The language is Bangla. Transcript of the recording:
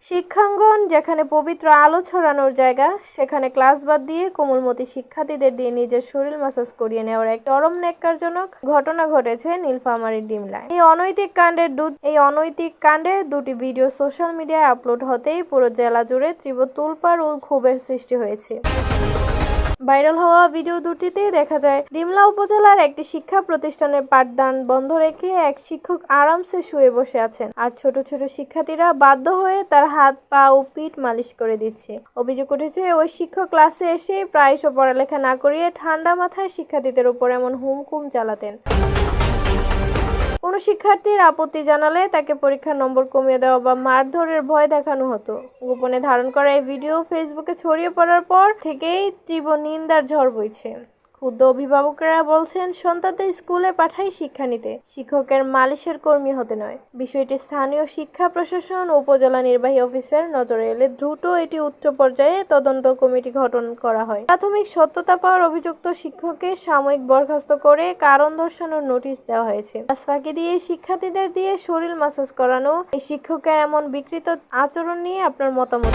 শিক্ষাঙ্গন যেখানে পবিত্র আলো ছড়ানোর জায়গা, সেখানে ক্লাস বাদ দিয়ে কোমলমতি শিক্ষার্থীদের দিয়ে নিজের শরীর ম্যাসাজ করিয়ে নেওয়ার এক চরম ন্যাক্কারজনক ঘটনা ঘটেছে নীলফামারীর ডিমলায়। এই অনৈতিক কাণ্ডে দুটি ভিডিও সোশ্যাল মিডিয়ায় আপলোড হতেই পুরো জেলা জুড়ে তীব্র তোলপাড় ও ক্ষোভের সৃষ্টি হয়েছে। ভাইরাল হওয়া ভিডিও দুটিতে দেখা যায় ডিমলা উপজেলার একটি শিক্ষা প্রতিষ্ঠানের পাঠদান বন্ধ রেখে এক শিক্ষক আরামসে শুয়ে বসে আছেন, আর ছোট ছোট শিক্ষার্থীরা বাধ্য হয়ে তার হাত পা ও পিঠ মালিশ করে দিচ্ছে। অভিযোগ উঠেছে, ওই শিক্ষক ক্লাসে এসে প্রায়শ পড়ালেখা না করিয়ে ঠান্ডা মাথায় শিক্ষার্থীদের উপর এমন হুমকুম চালাতেন। কোনো শিক্ষার্থীর আপত্তি জানালে তাকে পরীক্ষার নম্বর কমিয়ে দেওয়া বা মারধরের ভয় দেখানো হতো। গোপনে ধারণ করা এই ভিডিও ফেসবুকে ছড়িয়ে পড়ার পর থেকেই তীব্র নিন্দার ঝড় বইছে। ক্ষুব্ধ অভিভাবকেরা বলছেন, সন্তানদের স্কুলে পাঠাই শিক্ষা নিতে, শিক্ষকের মালিশের কর্মী হতে নয়। বিষয়টি স্থানীয় শিক্ষা প্রশাসন ও উপজেলা নির্বাহী অফিসের নজরে এলে দ্রুত এটি উচ্চ পর্যায়ে তদন্ত কমিটি গঠন করা হয়। প্রাথমিক সত্যতা পাওয়ার অভিযুক্ত শিক্ষককে সাময়িক বরখাস্ত করে কারণ দর্শানোর নোটিশ দেওয়া হয়েছে। ক্লাস ফাঁকি দিয়ে শিক্ষার্থীদের দিয়ে শরীর ম্যাসাজ করানো এই শিক্ষকের এমন বিকৃত আচরণ নিয়ে আপনার মতামত।